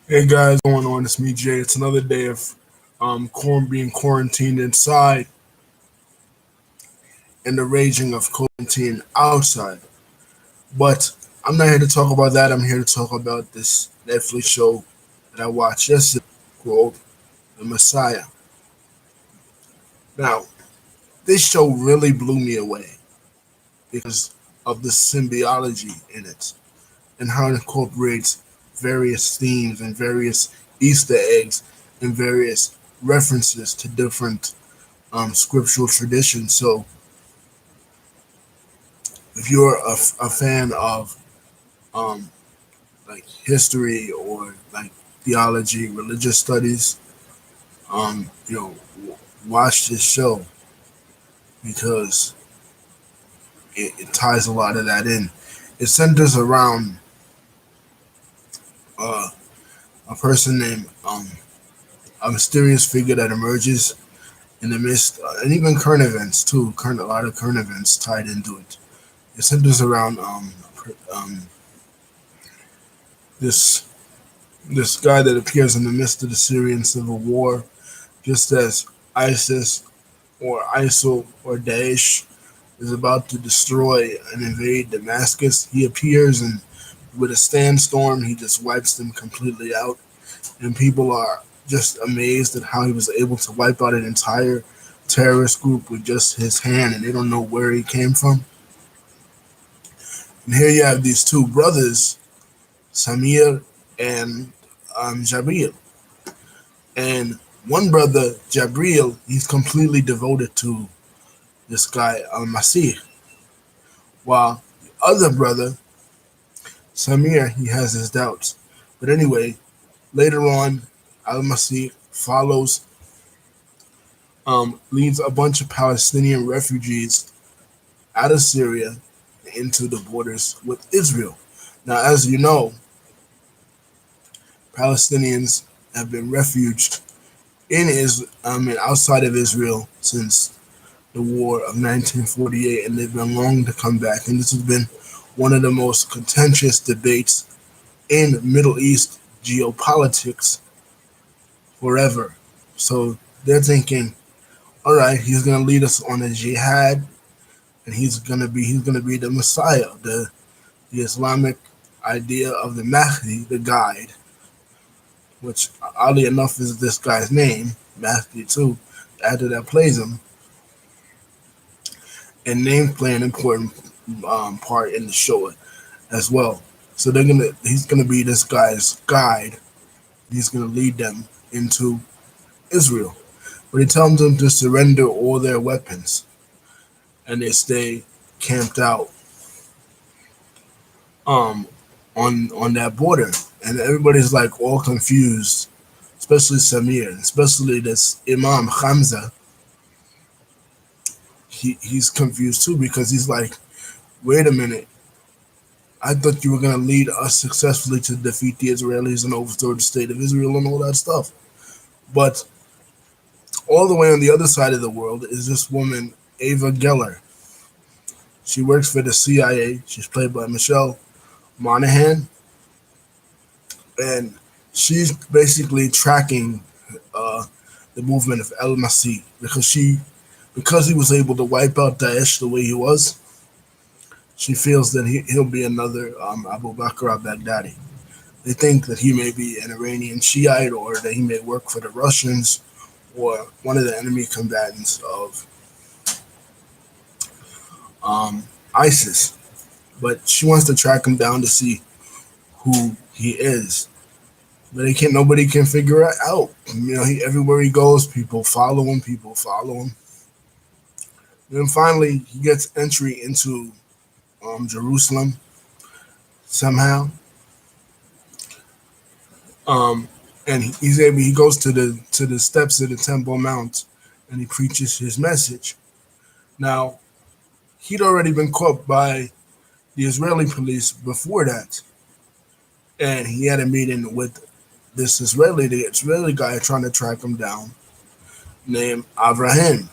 Hey guys, what's going on? It's me, Jay. It's another day of being quarantined inside and the raging of quarantine outside. But I'm not here to talk about that. I'm here to talk about this Netflix show that I watched yesterday called The Messiah. Now, this show really blew me away because of the symbioology in it and how it incorporates various themes and various Easter eggs and various references to different scriptural traditions. So if you're a fan of um, like history or like theology, religious studies, watch this show because it ties a lot of that in. It centers around uh, a person named a mysterious figure that emerges in the midst, and even current events too. A lot of current events tied into it. It centers around um, this this guy that appears in the midst of the Syrian civil war, just as ISIS or ISIL or Daesh is about to destroy and invade Damascus. He appears and with a sandstorm, he just wipes them completely out. And people are just amazed at how he was able to wipe out an entire terrorist group with just his hand, and they don't know where he came from. And here you have these two brothers, Samir and Jabril. And one brother, Jabril, he's completely devoted to this guy, Al Masih. While the other brother, Samir, he has his doubts. But anyway, later on, Al Masih leads a bunch of Palestinian refugees out of Syria into the borders with Israel. Now, as you know, Palestinians have been refuged outside of Israel since the war of 1948, and they've been longing to come back. And this has been one of the most contentious debates in Middle East geopolitics forever. So they're thinking, all right, he's going to lead us on a jihad, and he's gonna be the Messiah, the Islamic idea of the Mahdi, the guide, which oddly enough is this guy's name, Mahdi too. The actor that plays him, and names play an important part in the show as well. So he's gonna be this guy's guide. He's gonna lead them into Israel, but he tells them to surrender all their weapons, and they stay camped out um on that border, and everybody's like all confused, especially Samir, especially this Imam Hamza. He's confused too because he's like, wait a minute, I thought you were gonna lead us successfully to defeat the Israelis and overthrow the state of Israel and all that stuff. But all the way on the other side of the world is this woman, Ava Geller. She works for the CIA. She's played by Michelle Monaghan, and she's basically tracking uh, the movement of El Masih because he was able to wipe out Daesh the way he was. She feels that he'll be another Abu Bakr al-Baghdadi. They think that he may be an Iranian Shiite or that he may work for the Russians or one of the enemy combatants of um, ISIS. But she wants to track him down to see who he is. But nobody can figure it out. Everywhere he goes, people follow him. People follow him. And then finally, he gets entry into Jerusalem somehow, um, and he goes to the steps of the Temple Mount, and he preaches his message. Now, he'd already been caught by the Israeli police before that, and he had a meeting with the Israeli guy trying to track him down, named Avraham.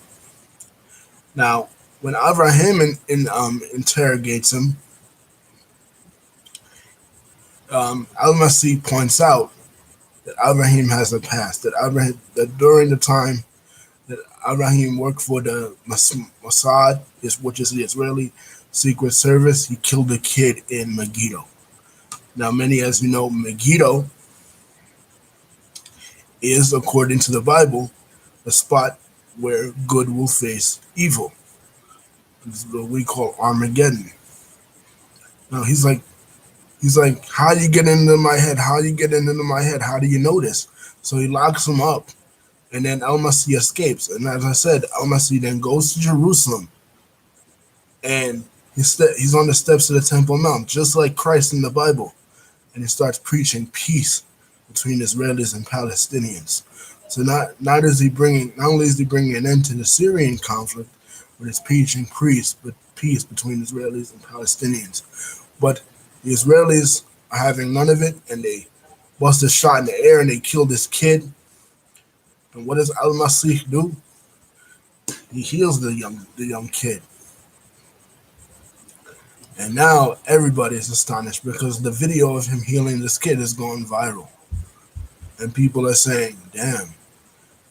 Now, when Avraham interrogates him, Al Masih points out that Abraham has a past, that during the time that Abraham worked for the Mossad, which is the Israeli Secret Service, he killed a kid in Megiddo. Now, many, as you know, Megiddo is, according to the Bible, a spot where good will face evil. It's what we call Armageddon. Now he's like, how do you get into my head? How do you get into my head? How do you know this? So he locks him up, and then Al-Masih escapes. And as I said, Al-Masih then goes to Jerusalem, and he's on the steps of the Temple Mount, just like Christ in the Bible, and he starts preaching peace between Israelis and Palestinians. So not only is he bringing an end to the Syrian conflict, but he's preaching peace between Israelis and Palestinians. But the Israelis are having none of it, and they bust a shot in the air and they kill this kid. And what does Al-Masih do? He heals the young kid. And now everybody is astonished because the video of him healing this kid has gone viral. And people are saying, damn,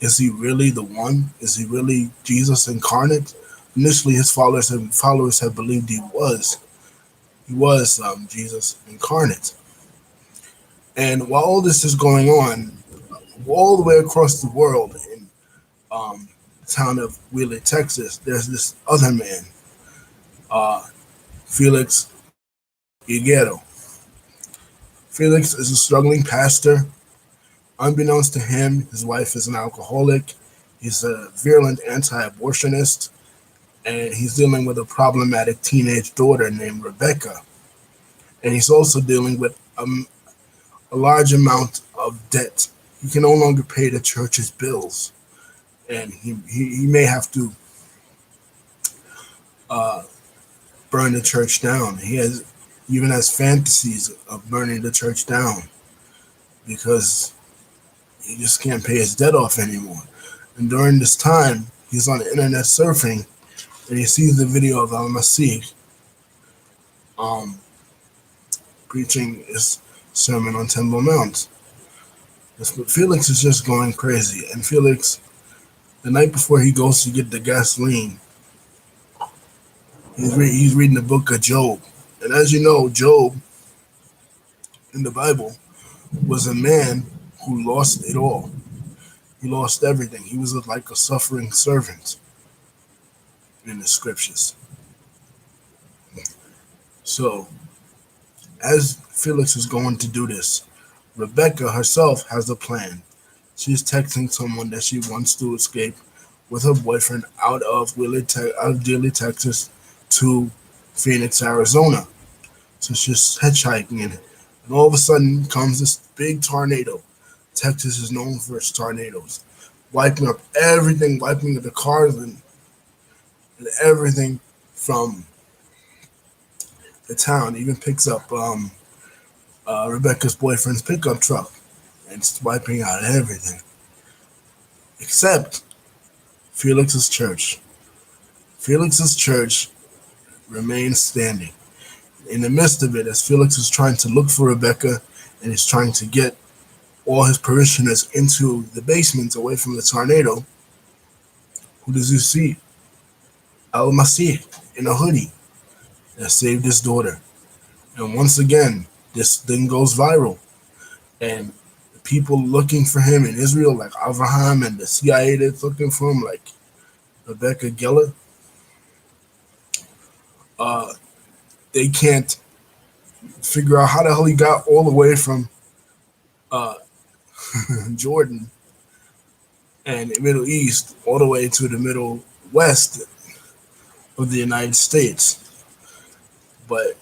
is he really the one? Is he really Jesus incarnate? Initially, his followers have believed he was Jesus incarnate. And while all this is going on, all the way across the world in the town of Wheeler, Texas, there's this other man, Felix Higuero. Felix is a struggling pastor. Unbeknownst to him, his wife is an alcoholic. He's a virulent anti-abortionist, and he's dealing with a problematic teenage daughter named Rebecca. And he's also dealing with a large amount of debt. He can no longer pay the church's bills, and he may have to burn the church down. Even has fantasies of burning the church down because he just can't pay his debt off anymore. And during this time, he's on the internet surfing, and he sees the video of Al-Masih preaching his sermon on Temple Mount. But Felix is just going crazy. And Felix, the night before he goes to get the gasoline, he's reading the book of Job. And as you know, Job in the Bible was a man who lost it all. He lost everything. He was like a suffering servant in the scriptures. So, as Felix is going to do this, Rebecca herself has a plan. She's texting someone that she wants to escape with her boyfriend out of Dilley, Texas to Phoenix, Arizona. So she's hitchhiking, and all of a sudden comes this big tornado. Texas is known for its tornadoes, wiping up everything, wiping up the cars and everything from the town. It even picks up Rebecca's boyfriend's pickup truck, and it's wiping out everything except Felix's church. Felix's church remains standing. In the midst of it, as Felix is trying to look for Rebecca and he's trying to get all his parishioners into the basement away from the tornado, who does he see? Al-Masih in a hoodie that saved his daughter. And once again, this thing goes viral. And the people looking for him in Israel, like Avraham, and the CIA that's looking for him, like Rebecca Geller, they can't figure out how the hell he got all the way from Jordan and the Middle East all the way to the Middle West of the United States. But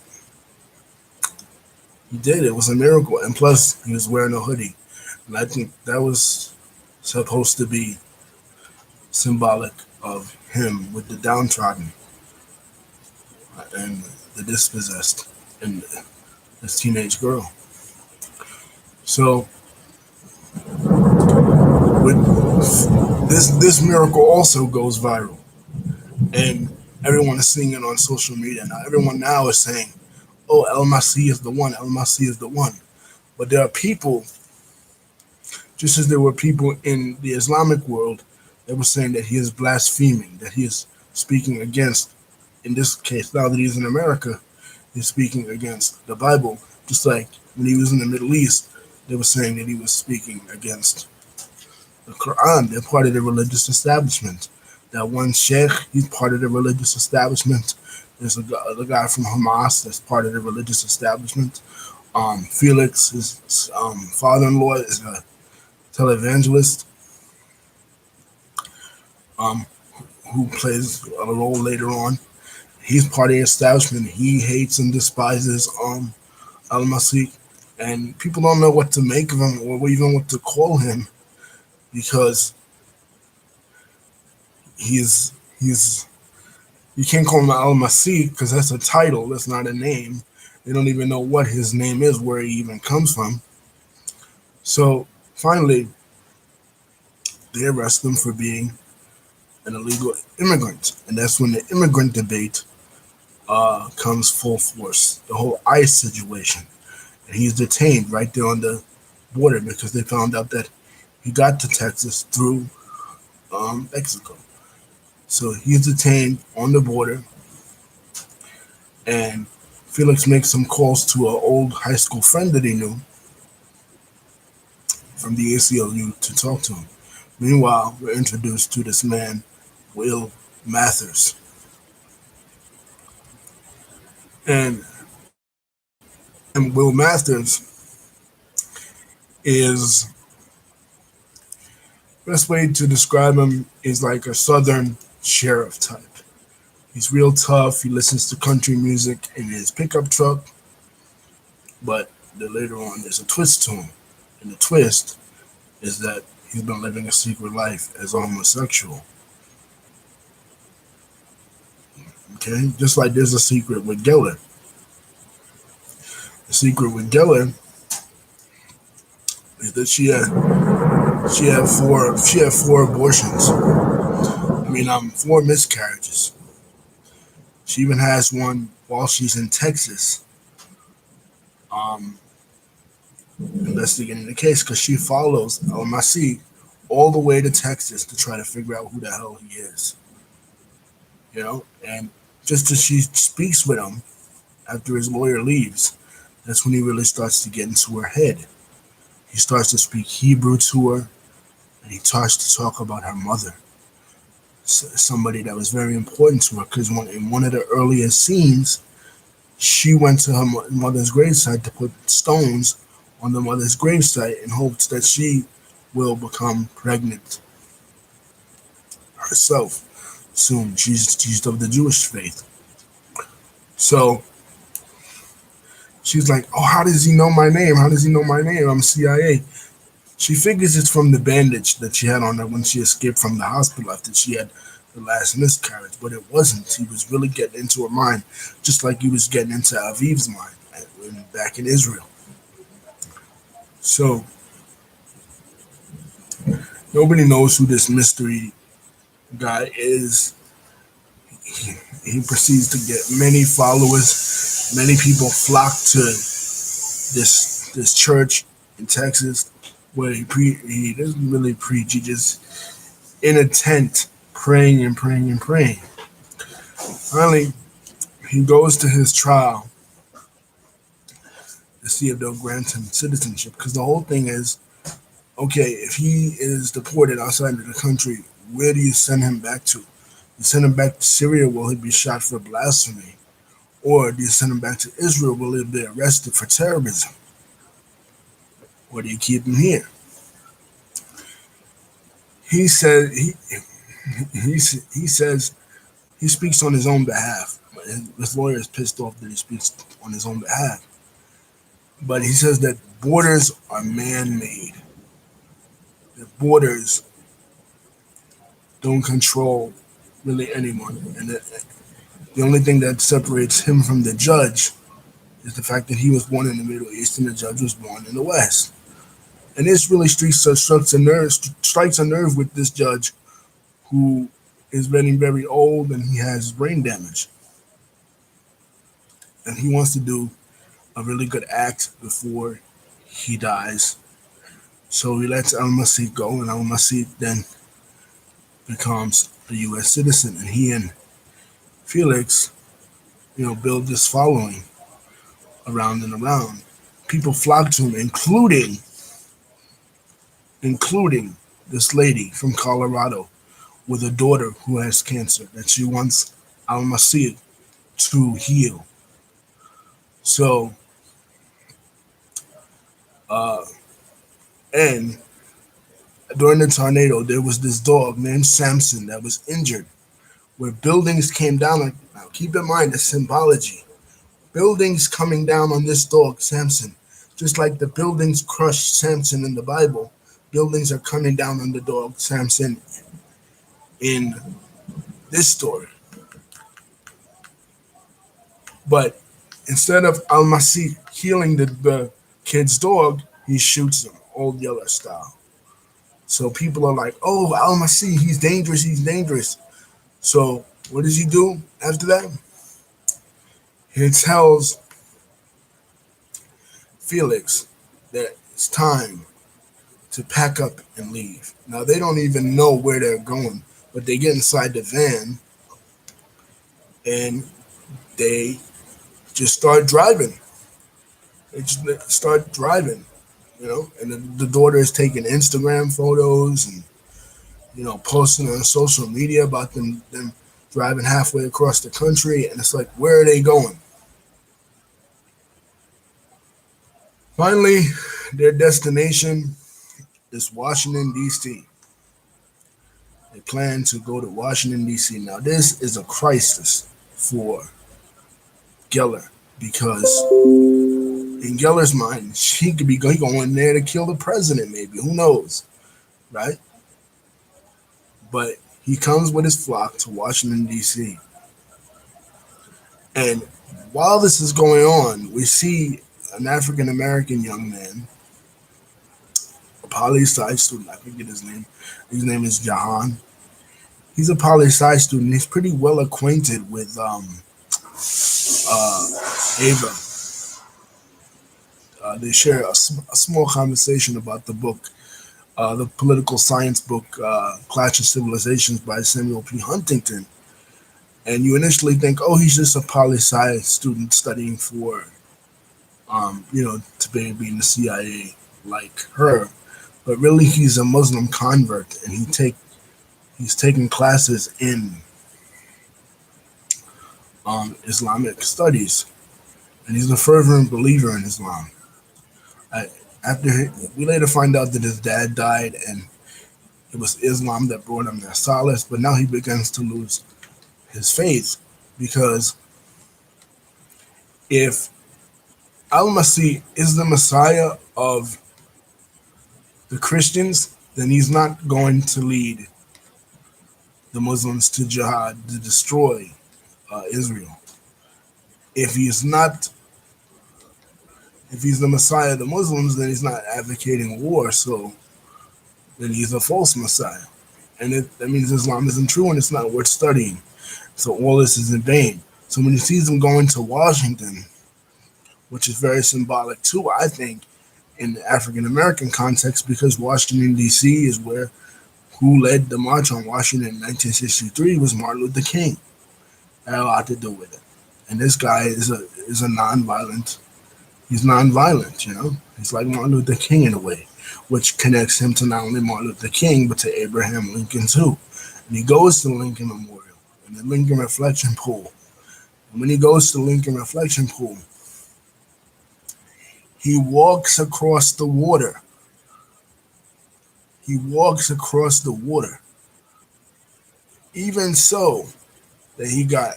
he did. It was a miracle. And plus, he was wearing a hoodie. And I think that was supposed to be symbolic of him with the downtrodden and the dispossessed and this teenage girl. So with this miracle also goes viral, and everyone is seeing it on social media now. Everyone now is saying, "Oh, Al-Masih is the one. Al-Masih is the one." But there are people Just as there were people in the Islamic world that were saying that he is blaspheming, that he is speaking against, in this case, now that he's in America, he's speaking against the Bible. Just like when he was in the Middle East, they were saying that he was speaking against the Quran. They're part of the religious establishment. That one sheikh, he's part of the religious establishment. There's the guy from Hamas that's part of the religious establishment. Felix, his father-in-law, is a televangelist um, who plays a role later on. He's part of the establishment. He hates and despises Al-Masih, and people don't know what to make of him or even what to call him because he's you can't call him Al-Masih because that's a title, that's not a name. They don't even know what his name is, where he even comes from. So finally, they arrest him for being an illegal immigrant, and that's when the immigrant debate comes full force. The whole ICE situation, and he's detained right there on the border because they found out that he got to Texas through Mexico. So he's detained on the border, and Felix makes some calls to an old high school friend that he knew from the ACLU to talk to him. Meanwhile, we're introduced to this man, Will Mathers. And Will Mathers is, best way to describe him is like a southern sheriff type. He's real tough. He listens to country music in his pickup truck, but later on there's a twist to him. And the twist is that he's been living a secret life as a homosexual. Okay, just like there's a secret with Geller. The secret with Geller is that she had four abortions. Four miscarriages. She even has one while she's in Texas, um, investigating the case because she follows El Masih all the way to Texas to try to figure out who the hell he is. And just as she speaks with him after his lawyer leaves, that's when he really starts to get into her head. He starts to speak Hebrew to her, and he starts to talk about her mother, somebody that was very important to her. Because in one of the earliest scenes, she went to her mother's gravesite to put stones on the mother's gravesite in hopes that she will become pregnant herself soon. She's of the Jewish faith. So she's like, "Oh, how does he know my name? How does he know my name? I'm CIA." She figures it's from the bandage that she had on her when she escaped from the hospital after she had the last miscarriage, but it wasn't. He was really getting into her mind, just like he was getting into Aviv's mind back in Israel. So nobody knows who this mystery guy is. He proceeds to get many followers. Many people flock to this church in Texas where he doesn't really preach. He just in a tent praying and praying and praying. Finally, he goes to his trial to see if they'll grant him citizenship. Because the whole thing is, okay, if he is deported outside of the country, where do you send him back to? You send him back to Syria, will he be shot for blasphemy? Or do you send him back to Israel, will he be arrested for terrorism? Or do you keep him here? He said he says he speaks on his own behalf. His lawyer is pissed off that he speaks on his own behalf. But he says that borders are man-made. The borders don't control really anyone. And the only thing that separates him from the judge is the fact that he was born in the Middle East and the judge was born in the West. And this really strikes a nerve with this judge who is getting very old and he has brain damage. And he wants to do a really good act before he dies. So he lets Al Masih go, and Al Masih then becomes a U.S. citizen, and he and Felix, build this following around and around. People flock to him, including this lady from Colorado with a daughter who has cancer that she wants Al Masih to heal. So, uh, and during the tornado, there was this dog named Samson that was injured, where buildings came down. Now, keep in mind the symbology. Buildings coming down on this dog, Samson. Just like the buildings crushed Samson in the Bible, buildings are coming down on the dog, Samson, in this story. But instead of Al Masih healing the kid's dog, he shoots him, old Yeller style. So people are like, oh, Al Masih, he's dangerous, he's dangerous. So what does he do after that? He tells Felix that it's time to pack up and leave. Now they don't even know where they're going, but they get inside the van and they just start driving. They just start driving, and the daughter is taking Instagram photos and posting on social media about them driving halfway across the country, and it's like, where are they going? Finally, their destination is Washington, D.C. They plan to go to Washington, D.C. Now, this is a crisis for Geller because in Geller's mind, he could be going there to kill the president, maybe. Who knows, right? But he comes with his flock to Washington, D.C. And while this is going on, we see an African American young man, a poli sci student. I forget his name. His name is Jahan. He's a poli sci student. He's pretty well acquainted with Ava. They share a small conversation about the book, the political science book, Clash of Civilizations by Samuel P. Huntington. And you initially think, oh, he's just a poli sci student studying for, to be in the CIA like her. But really, he's a Muslim convert, and he's taking classes in Islamic studies, and he's a fervent believer in Islam. We later find out that his dad died, and it was Islam that brought him their solace. But now he begins to lose his faith because if Al-Masih is the Messiah of the Christians, then he's not going to lead the Muslims to jihad to destroy Israel. If he's the Messiah of the Muslims, then he's not advocating war. So then he's a false Messiah, and that means Islam isn't true, and it's not worth studying. So all this is in vain. So when he sees him going to Washington, which is very symbolic too, I think, in the African American context, because Washington D.C. is who led the March on Washington in 1963 was Martin Luther King. That had a lot to do with it. And this guy is a nonviolent. He's nonviolent, He's like Martin Luther King in a way, which connects him to not only Martin Luther King but to Abraham Lincoln too. And he goes to the Lincoln Memorial and the Lincoln Reflection Pool. And when he goes to the Lincoln Reflection Pool, he walks across the water. He walks across the water. Even so, that he got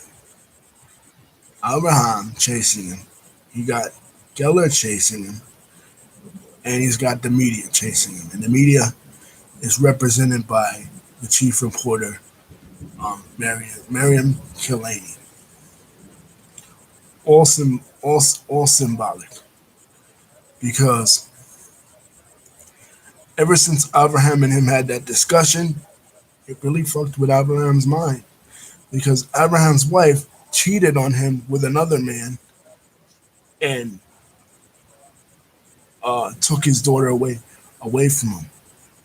Abraham chasing him, he got Geller chasing him, and he's got the media chasing him. And the media is represented by the chief reporter, Miriam Killaney. All symbolic, because ever since Abraham and him had that discussion, it really fucked with Abraham's mind, because Abraham's wife cheated on him with another man and took his daughter away. away from him.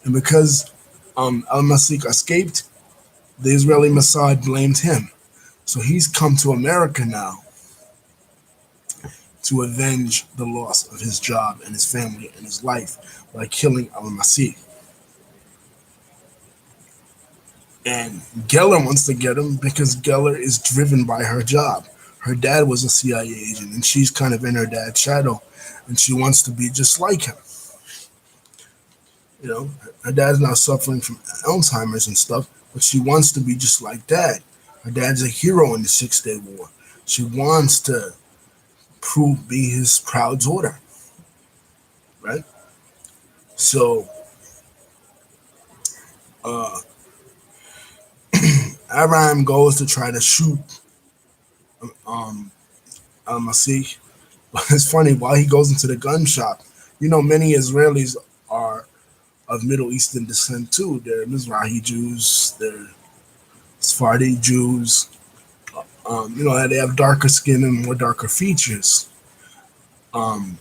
And because Al Masik escaped, the Israeli Mossad blamed him. So he's come to America now to avenge the loss of his job and his family and his life by killing Al Masih. And Geller wants to get him because Geller is driven by her job. Her dad was a CIA agent, and she's kind of in her dad's shadow, and she wants to be just like him. You know, her dad's now suffering from Alzheimer's and stuff, but she wants to be just like dad. Her dad's a hero in the Six-Day War. She wants to be his proud daughter, right? So, uh, Abraham goes to try to shoot um, Al Masih. But it's funny, while he goes into the gun shop, many Israelis are of Middle Eastern descent too. They're Mizrahi Jews, they're Sephardi Jews. They have darker skin and more darker features um,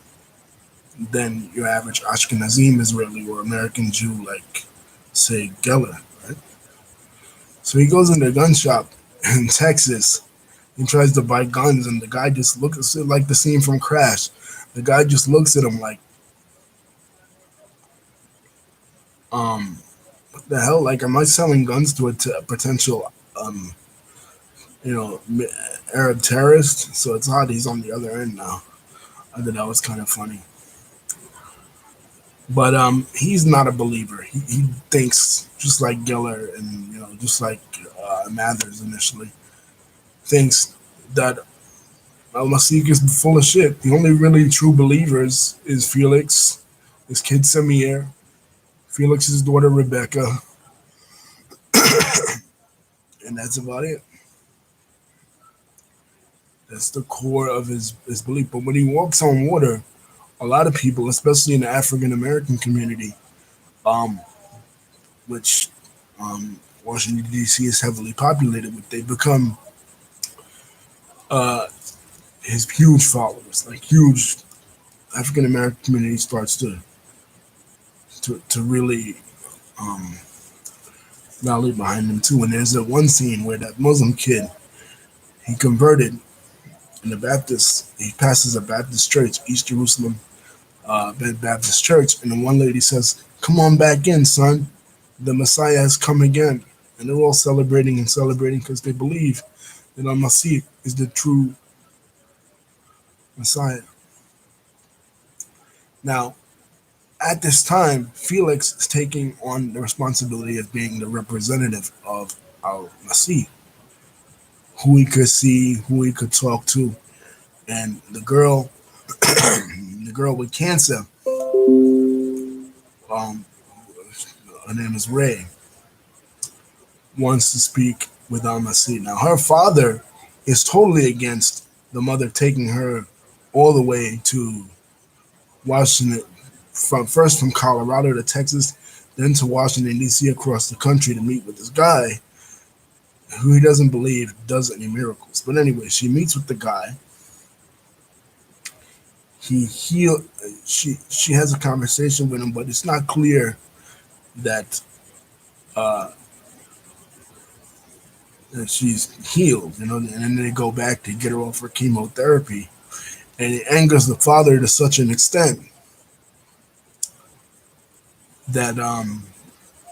than your average Ashkenazim Israeli or American Jew, like, say, Geller, right? So he goes into a gun shop in Texas and tries to buy guns, and the guy just looks at like the scene from Crash. The guy just looks at him like, what the hell? Like, am I selling guns to a potential, you know, Arab terrorist? So it's odd he's on the other end now. I thought that was kind of funny. But he's not a believer. He thinks just like Geller and just like Mathers initially thinks that Al Masik is full of shit. The only really true believers is Felix, his kid Samir, Felix's daughter Rebecca, and that's about it. That's the core of his belief. But when he walks on water, a lot of people, especially in the African American community, um, which Washington D.C. is heavily populated with, they become uh, his huge followers. Like, huge African American community starts to really um, rally behind him too. And there's that one scene where that Muslim kid, he converted in the Baptist. He passes a Baptist church, East Jerusalem Baptist Church, and the one lady says, "Come on back in, son. The Messiah has come again." And they're all celebrating and celebrating because they believe that Al Masih is the true Messiah. Now, at this time, Felix is taking on the responsibility of being the representative of Al Masih, who he could see, who he could talk to, and the girl, the girl with cancer, um, her name is Ray, wants to speak with Al Masih. Now, her father is totally against the mother taking her all the way to Washington, from Colorado to Texas, then to Washington D.C. across the country to meet with this guy who he doesn't believe does any miracles. But anyway, she meets with the guy. He she has a conversation with him, but it's not clear that uh, that she's healed. And then they go back to get her off her chemotherapy, and it angers the father to such an extent that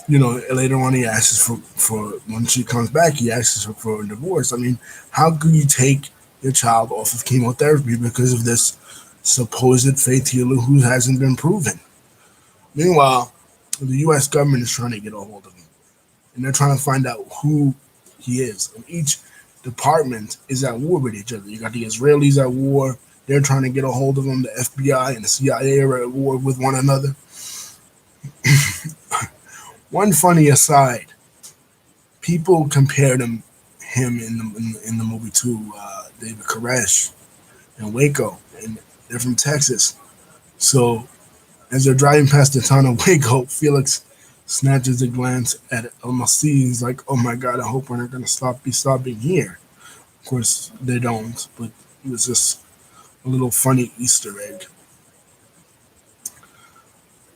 later on he asks for when she comes back, he asks her for a divorce. I mean, how could you take your child off of chemotherapy because of this supposed faith healer who hasn't been proven? Meanwhile, the U.S. government is trying to get a hold of him, and they're trying to find out who he is. And each department is at war with each other. You got the Israelis at war; they're trying to get a hold of him. The FBI and the CIA are at war with one another. One funny aside: people compared him in the movie to David Koresh in Waco, and they're from Texas. So as they're driving past the town of Waco, Felix snatches a glance at El Masih. He's like, "Oh my God, I hope we're not gonna be stopping here." Of course, they don't, but it was just a little funny Easter egg.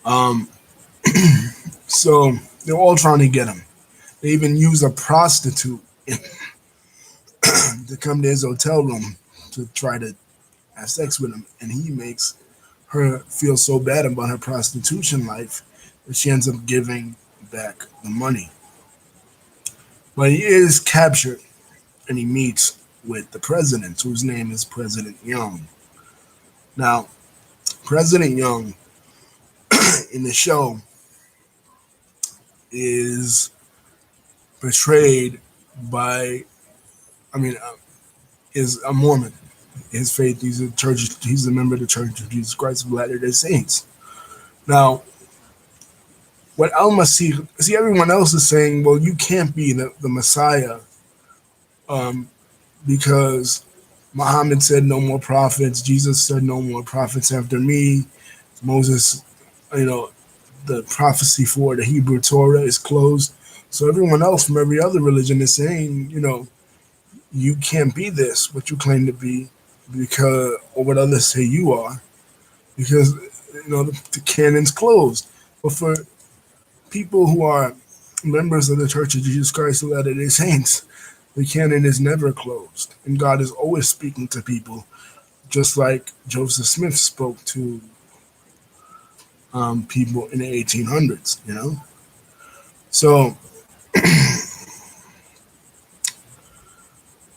Um, So they're all trying to get him. They even use a prostitute to come to his hotel room to try to have sex with him, and he makes her feel so bad about her prostitution life that she ends up giving back the money. But he is captured and he meets with the president, whose name is President Young. Now, President Young in the show is portrayed by, I mean, is a Mormon. His faith, he's a member of the Church of Jesus Christ of Latter-day Saints. Now, what Al-Masih, see, everyone else is saying, well, you can't be the Messiah um, because Muhammad said no more prophets. Jesus said no more prophets after me. Moses, you know, the prophecy for the Hebrew Torah is closed. So everyone else from every other religion is saying, you can't be this, what you claim to be, because, or what others say you are, because, the canon's closed. But for people who are members of the Church of Jesus Christ of Latter-day Saints, the canon is never closed, and God is always speaking to people, just like Joseph Smith spoke to people in the 1800s. So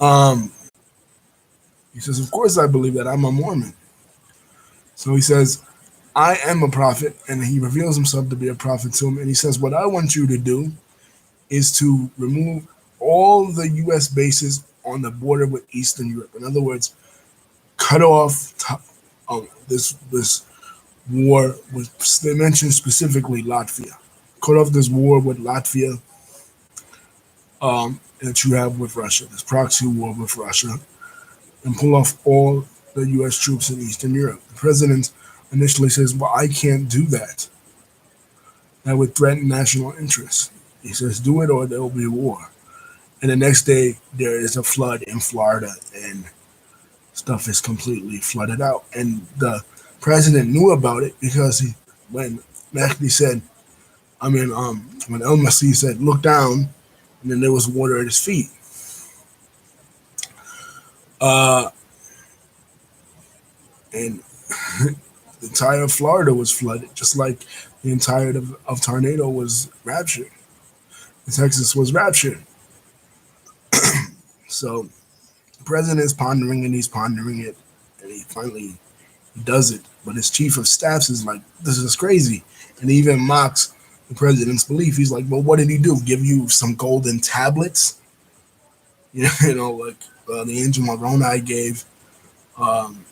um, he says, "Of course, I believe that. I'm a Mormon." So he says, "I am a prophet," and he reveals himself to be a prophet to him. And he says, "What I want you to do is to remove all the U.S. bases on the border with Eastern Europe. In other words, cut off this war with, they mentioned specifically Latvia. Cut off this war with Latvia that you have with Russia, this proxy war with Russia, and pull off all the U.S. troops in Eastern Europe." The president initially says, "Well, I can't do that. That would threaten national interests." He says, "Do it or there will be war." And the next day, there is a flood in Florida, and stuff is completely flooded out. And the president knew about it because when Mahdi said, when El Masih said, "Look down," and then there was water at his feet. Uh, and the entire Florida was flooded, just like the entire of Tornado was raptured. Texas was raptured. So the president is pondering and he's pondering it, and he finally does it. But his chief of staffs is like, "This is crazy," and he even mocks the president's belief. He's like, "Well, what did he do? Give you some golden tablets?" Like the angel Moroni gave, um,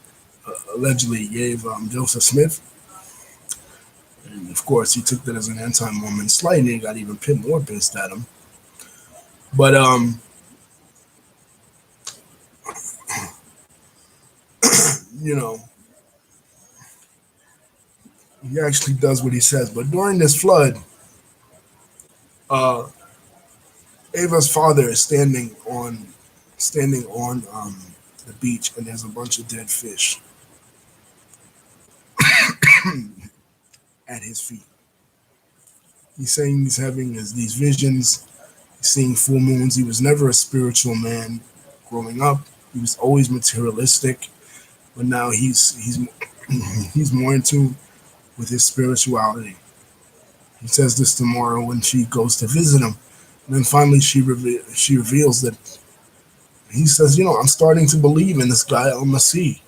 allegedly gave Joseph Smith. And of course, he took that as an anti-Mormon slight, and he got even more pissed at him. But you know, he actually does what he says. But during this flood, uh, Ava's father is standing on the beach, and there's a bunch of dead fish at his feet. He's saying he's having these visions, he's seeing full moons. He was never a spiritual man growing up. He was always materialistic, but now he's more in tune with his spirituality. He says this tomorrow when she goes to visit him, and then finally she reveals that he says, "I'm starting to believe in this guy Al Masih."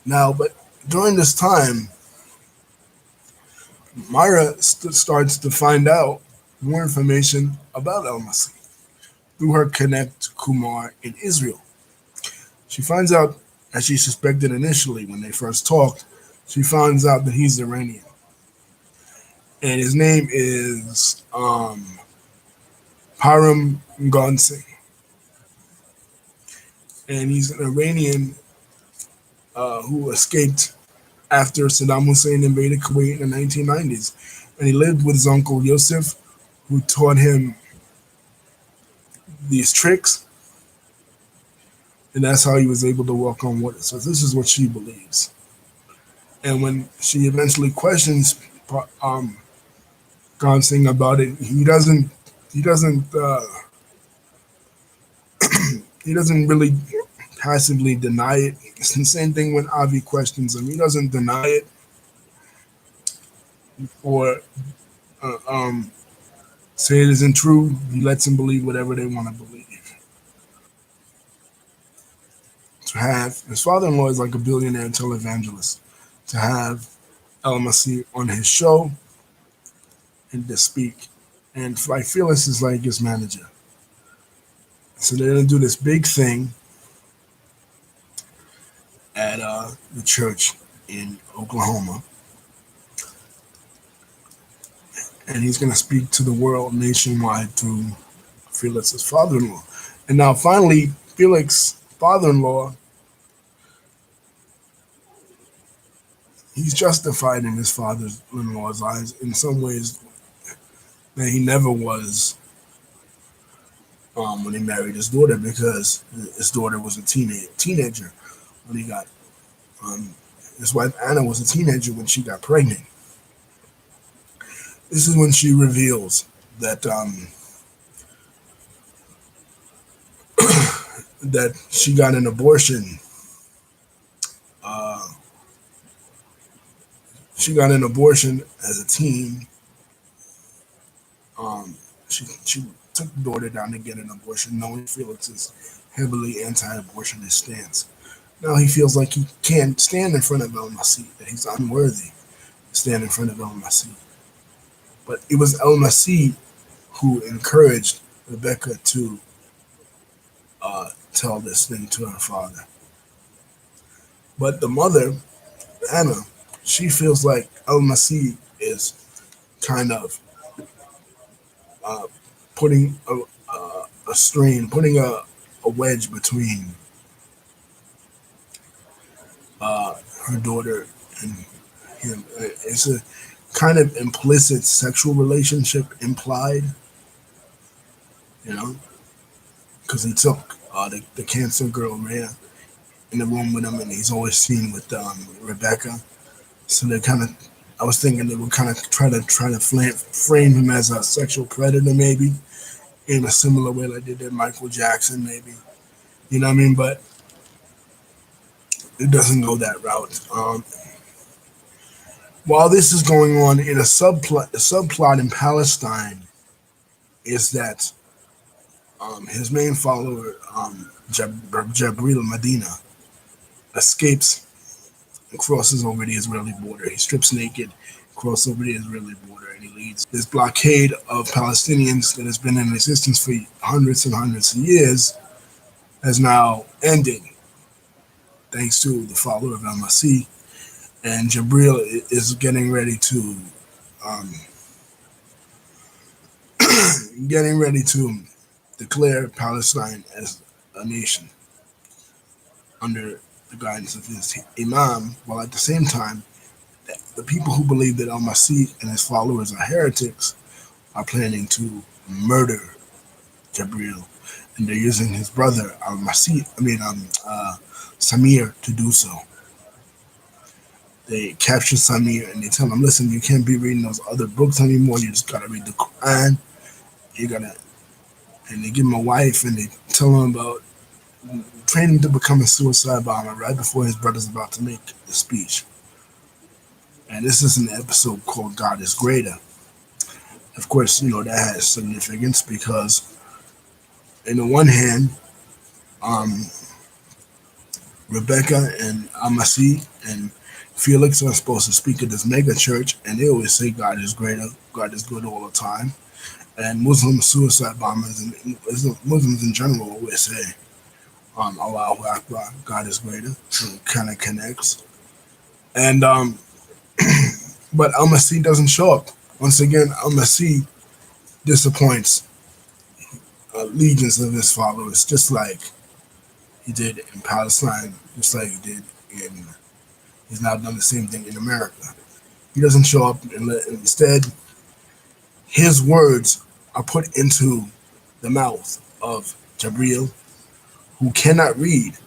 Now, but during this time, Myra starts to find out more information about Al Masih through her connect Kumar in Israel. She finds out, as she suspected initially when they first talked, she finds out that he's Iranian. And his name is Param Gonsi. And he's an Iranian who escaped after Saddam Hussein invaded Kuwait in the 1990s. And he lived with his uncle Yosef, who taught him these tricks. And that's how he was able to walk on water. So this is what she believes. And when she eventually questions Khan's thing about it. He doesn't he doesn't really passively deny it. It's the same thing when Avi questions him. He doesn't deny it or uh, um, say it isn't true. He lets him believe whatever they want to believe. To have his father-in-law is like a billionaire televangelist. To have El Masih on his show and to speak, and like Felix is like his manager. So they're gonna do this big thing at the church in Oklahoma, and he's gonna speak to the world nationwide through Felix's father-in-law. And now finally, Felix's father-in-law, he's justified in his father-in-law's eyes in some ways that he never was when he married his daughter because his daughter was a teenager when he got um, his wife Anna was a teenager when she got pregnant. This is when she reveals that that she got an abortion. Uh, she got an abortion as a teen. Um, she took the daughter down to get an abortion, knowing Felix's heavily anti-abortionist stance. Now he feels like he can't stand in front of El Masih, that he's unworthy to stand in front of El Masih. But it was El Masih who encouraged Rebecca to tell this thing to her father. But the mother, Anna, she feels like El Masih is kind of uh, putting a strain, putting a wedge between her daughter and him. It's a kind of implicit sexual relationship implied, you know, because he took the cancer girl Rhea in the room with him, and he's always seen with Rebecca. So they kind of, I was thinking they would kind of try to frame him as a sexual predator, maybe in a similar way like they did Michael Jackson, maybe. You know what I mean? But it doesn't go that route. While this is going on in a subplot in Palestine is that his main follower, Jabril Medina, escapes and crosses over the Israeli border. He strips naked, crosses over the Israeli border, and he leads this blockade of Palestinians that has been in existence for hundreds and hundreds of years has now ended thanks to the follower of Al Masih. And Jabril is getting ready to um, getting ready to declare Palestine as a nation under the guidance of his imam, while at the same time, the people who believe that Al Masih and his followers are heretics are planning to murder Jabril, and they're using his brother Al Masih, Samir, to do so. They capture Samir and they tell him, "Listen, you can't be reading those other books anymore. You just gotta read the Quran. You gotta." And they give him a wife and they tell him about training to become a suicide bomber right before his brother's about to make the speech. And this is an episode called "God is Greater." Of course, you know that has significance because, in the one hand, um, Rebecca and Amasi and Felix are supposed to speak at this mega church, and they always say God is greater, God is good all the time. And Muslim suicide bombers and Muslims in general always say, Allahu Akbar, God is greater. So it kind of connects. And but Al Masih doesn't show up. Once again, Al Masih disappoints legions of his followers, just like he did in Palestine, just like he did in. He's now done the same thing in America. He doesn't show up, and instead, his words are put into the mouth of Jabril, who cannot read.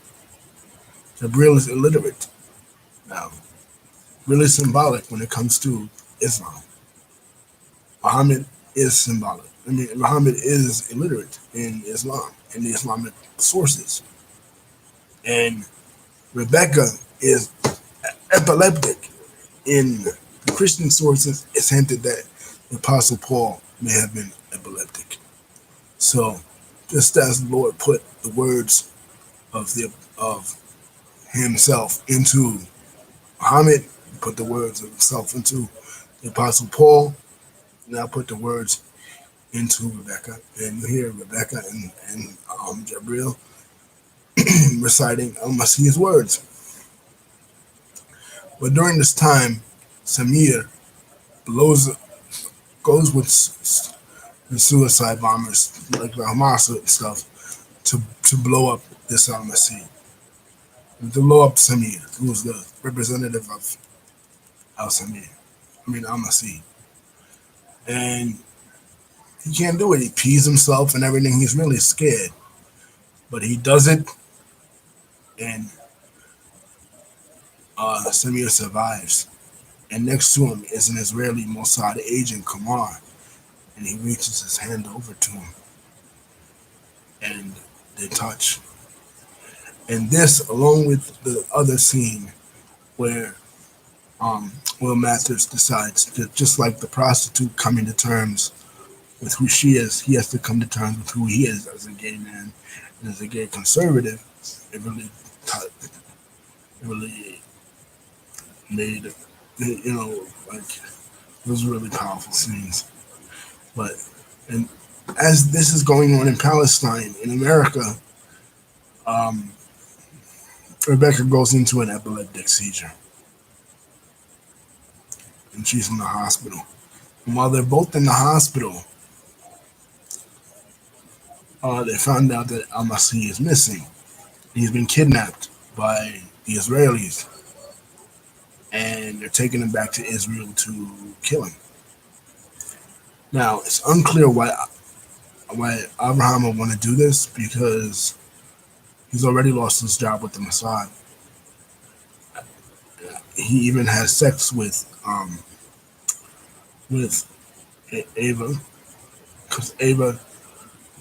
Jabril is illiterate. Now, really symbolic when it comes to Islam. Muhammad is symbolic. I mean, Muhammad is illiterate in Islam and the Islamic sources. And Rebecca is epileptic. In the Christian sources, it's hinted that the Apostle Paul may have been epileptic. So, just as the Lord put the words of himself into Muhammad, put the words of himself into the Apostle Paul, now put the words into Rebecca. And you hear Rebecca and Jabril reciting Al-Masih's words. But during this time, Samir blows, goes with the suicide bombers like the Hamas and stuff to blow up this Al-Masih, to blow up Samir, who was the representative of Al-Masih. And he can't do it. He pees himself and everything. He's really scared. But he does it, and Samir survives. And next to him is an Israeli Mossad agent, Kamar, and he reaches his hand over to him, and they touch. And this, along with the other scene where Will Masters decides that just like the prostitute coming to terms with who she is, he has to come to terms with who he is as a gay man and as a gay conservative. It really, really made it, like it was really powerful scenes. But and as this is going on in Palestine, in America, um, Rebecca goes into an epileptic seizure, and she's in the hospital. And while they're both in the hospital, they found out that Al-Masih is missing. He's been kidnapped by the Israelis, and they're taking him back to Israel to kill him. Now, it's unclear why Abraham would want to do this, because he's already lost his job with the Mossad. He even has sex with Ava, because Ava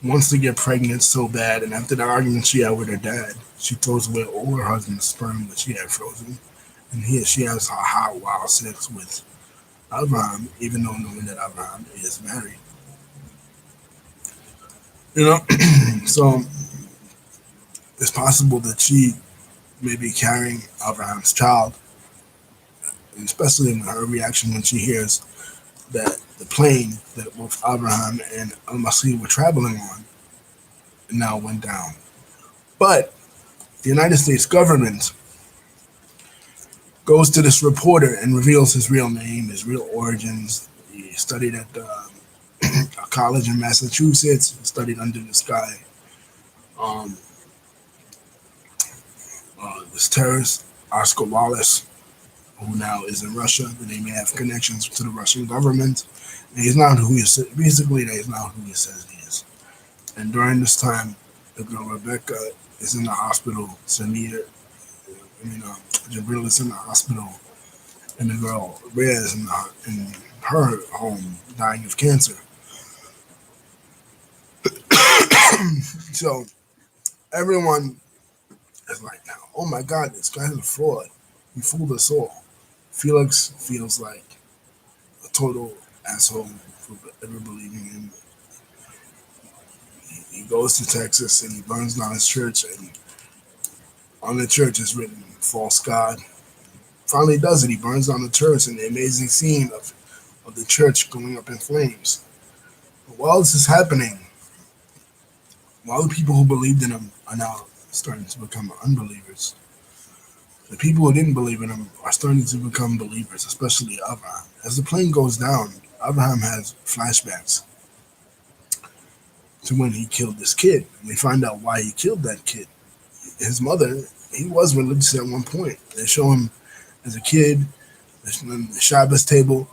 wants to get pregnant so bad, and after the argument she had with her dad, she throws away all her husband's sperm that she had frozen, and she has a hot, wild sex with Abraham, even though knowing that Abraham is married. So it's possible that she may be carrying Abraham's child, especially in her reaction when she hears that the plane that both Abraham and Al-Masih were traveling on now went down. But the United States government goes to this reporter and reveals his real name, his real origins. He studied at a college in Massachusetts, studied under this guy, um, this terrorist, Oscar Wallace, who now is in Russia, and they may have connections to the Russian government. And he's not who he says. Basically, he's not who he says he is. And during this time, the girl Rebecca is in the hospital. Jabril is in the hospital, and the girl Rhea is in her home dying of cancer. So everyone is like, now, oh my God, this guy's a fraud. He fooled us all. Felix feels like a total asshole for ever believing him. He goes to Texas and he burns down his church, and on the church is written false God. Finally does it. He burns down the church, and the amazing scene of the church going up in flames. But while this is happening, while the people who believed in him are now starting to become unbelievers, the people who didn't believe in him are starting to become believers, especially Abraham. As the plane goes down, Abraham has flashbacks to when he killed this kid. And they find out why he killed that kid. His mother, he was religious at one point. They show him as a kid, the Shabbos table,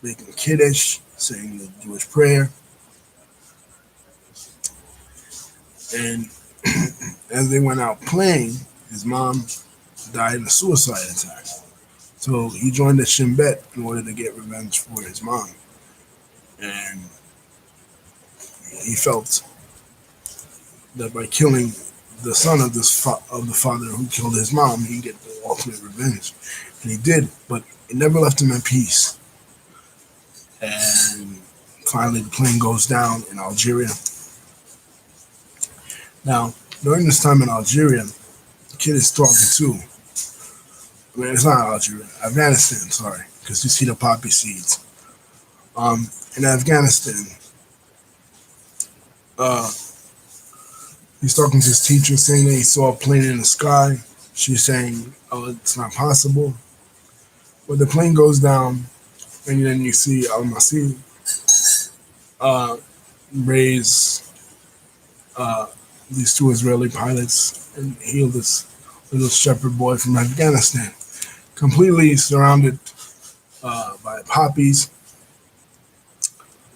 making Kiddush, saying the Jewish prayer. And as they went out playing, his mom died in a suicide attack. So he joined the Shin Bet in order to get revenge for his mom, and he felt that by killing the son of of the father who killed his mom, he'd get the ultimate revenge, and he did. But it never left him in peace. And finally, the plane goes down in Algeria. Now, during this time in Algeria, the kid is talking too. I mean, it's not Algeria, Afghanistan. Sorry, because you see the poppy seeds. In Afghanistan, uh, he's talking to his teacher, saying that he saw a plane in the sky. She's saying, "Oh, it's not possible." But the plane goes down, and then you see Al Masih uh, raise uh, these two Israeli pilots and heal this little shepherd boy from Afghanistan, completely surrounded by poppies.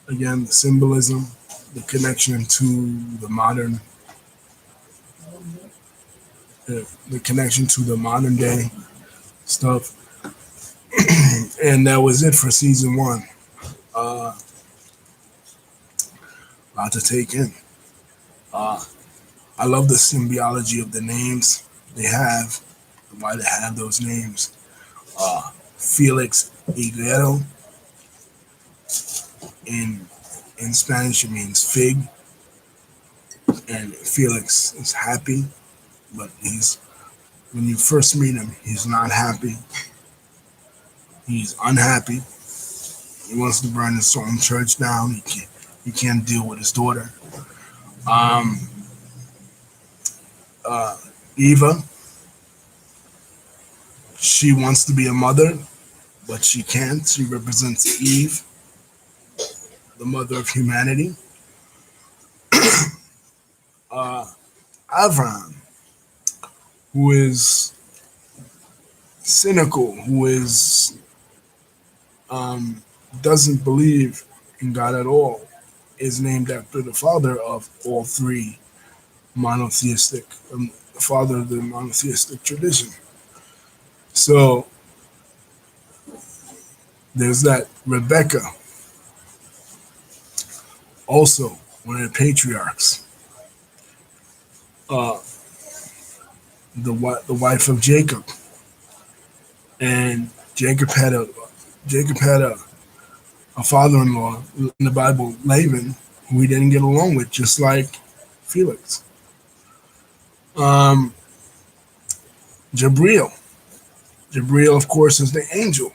Again, the symbolism, the connection to the modern, the connection to the modern day stuff, and that was it for season one. Uh, a lot to take in. Uh, I love the symbology of the names they have, why they have those names. Felix Higuero in in Spanish it means fig, and Felix is happy, but he's when you first meet him, he's not happy. He's unhappy. He wants to burn his own church down. He can't deal with his daughter. Um, uh, Eva, she wants to be a mother, but she can't. She represents Eve, the mother of humanity. Uh, Avram, who is cynical, who is um, doesn't believe in God at all, is named after the father of all three monotheistic, father of the monotheistic tradition. So there's that. Rebecca, also one of the patriarchs, uh, the wife of Jacob, and Jacob had a father-in-law in the Bible, Laban, who he didn't get along with, just like Felix. Um, Jabril, Jabril, of course, is the angel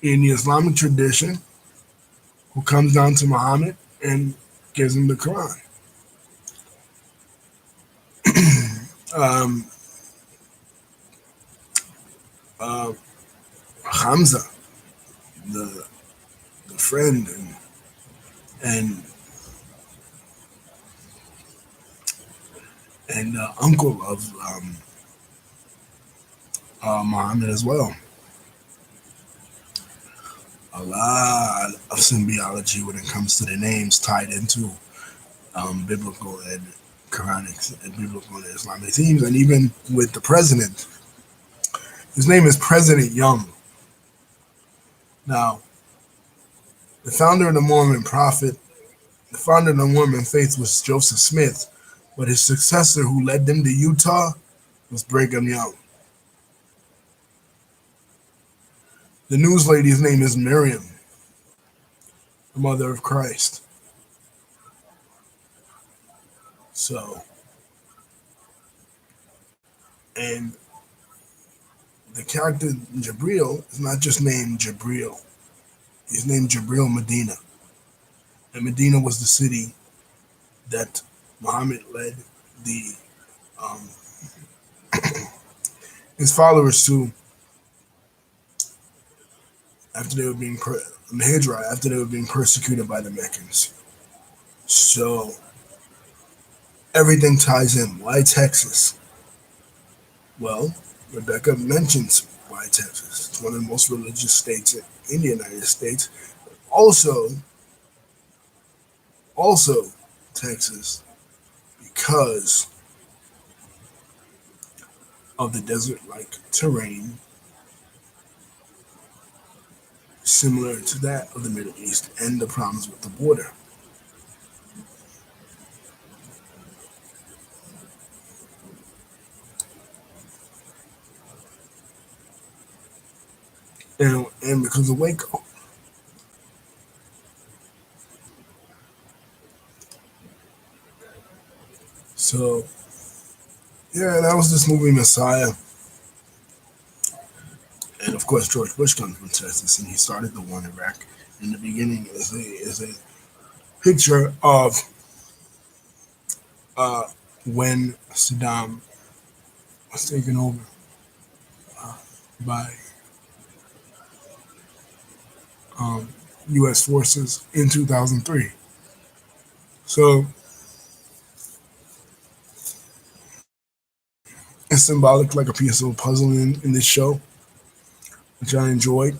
in the Islamic tradition who comes down to Muhammad and gives him the Quran. Um, uh, Hamza, the the friend and uncle of Muhammad as well. A lot of symbology when it comes to the names tied into biblical and Quranic and biblical and Islamic themes, and even with the president. His name is President Young. Now, the founder of the Mormon prophet, the founder of the Mormon faith was Joseph Smith, but his successor who led them to Utah was Brigham Young. The news lady's name is Miriam, the mother of Christ. So, and the character Jabril is not just named Jabril. He's named Jabril Medina. And Medina was the city that Muhammad led the um, his followers to after they were being Hijra, after they were being persecuted by the Meccans. So everything ties in. Why Texas? Well, Rebecca mentions why Texas. It's one of the most religious states in the United States. Also, also Texas, because of the desert-like terrain similar to that of the Middle East and the problems with the border. And because of Waco. So yeah, that was this movie Messiah. And of course George Bush comes from Texas and he started the war in Iraq. In the beginning is a picture of uh, when Saddam was taken over by um, U.S. forces in 2003. So it's symbolic, like a piece of a puzzle in this show, which I enjoyed.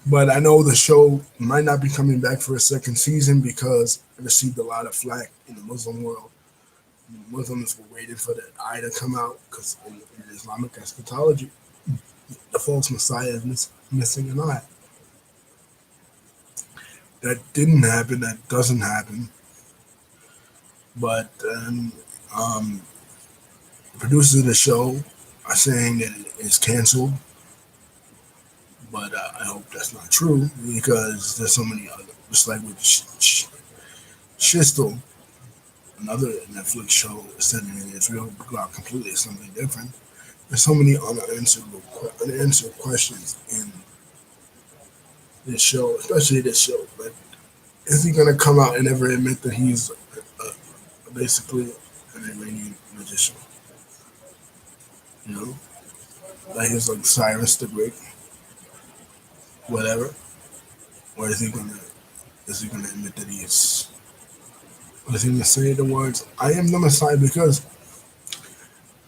But I know the show might not be coming back for a second season because it received a lot of flack in the Muslim world. Muslims were waiting for the eye to come out because in Islamic eschatology, the false Messiah is missing an eye. That didn't happen. That doesn't happen. But um, the producers of the show are saying that it is canceled. But I hope that's not true because there's so many other, just like with Shistel, another Netflix show set in Israel, completely something different. There's so many unanswered questions in this show, especially this show. Like, is he gonna come out and ever admit that he's basically an Iranian magician? You know, like he's like Cyrus the Great, whatever. Or is he gonna admit that he's? Or is he gonna say the words, "I am the Messiah"? Because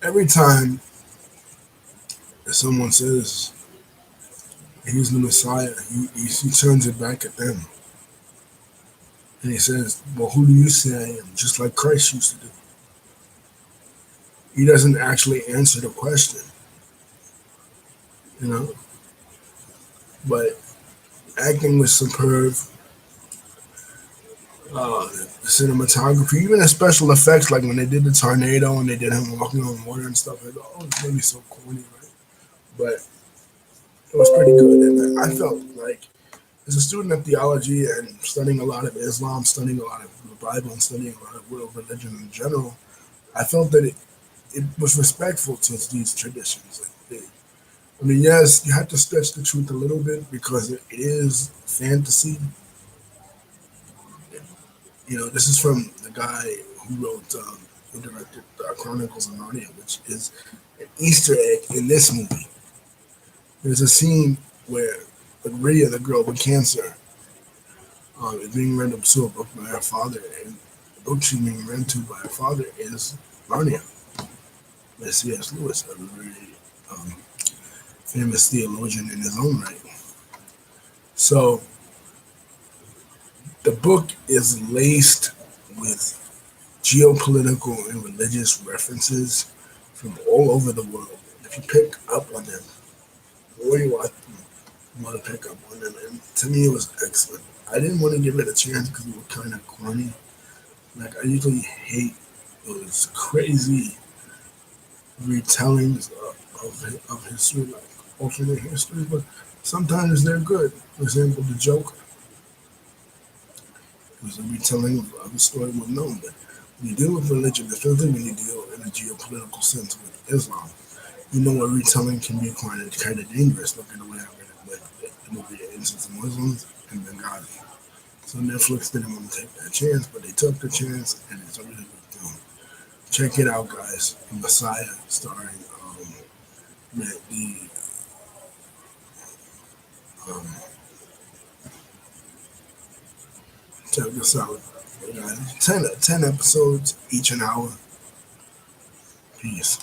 every time someone says he's the Messiah, he turns it back at them. And he says, well, who do you say I am? Just like Christ used to do. He doesn't actually answer the question, you know? But acting was superb. The cinematography, even the special effects, like when they did the tornado and they did him walking on water and stuff, I go, oh, it's maybe so corny, right? But it was pretty good. And I felt like, as a student of theology and studying a lot of Islam, studying a lot of the Bible, and studying a lot of world religion in general, I felt that it was respectful to these traditions. I mean, yes, you have to stretch the truth a little bit because it is fantasy. You know, this is from the guy who directed Chronicles of Narnia, which is an Easter egg in this movie. There's a scene where Rhea, the girl with cancer, is being read to a book by her father, and the book she's being read to by her father is Narnia by C.S. Lewis, a very um, famous theologian in his own right. So the book is laced with geopolitical and religious references from all over the world. If you pick up on them, or you want to pick up on them, and to me it was excellent. I didn't want to give it a chance because it was kind of corny. Like I usually hate those crazy retellings of history, like alternate history, but sometimes they're good. For example, the Joker was a retelling of a story we've known. But when you deal with religion, especially when you deal in a geopolitical sense with Islam, you know a retelling can be kind of dangerous, like in the way I read it with the movie Instance of Muslims and Benghazi. So Netflix didn't want to take that chance, but they took the chance, and it's a really good film. Check it out, guys. Messiah, starring the um, check this out. 10 episodes, each an hour. Peace.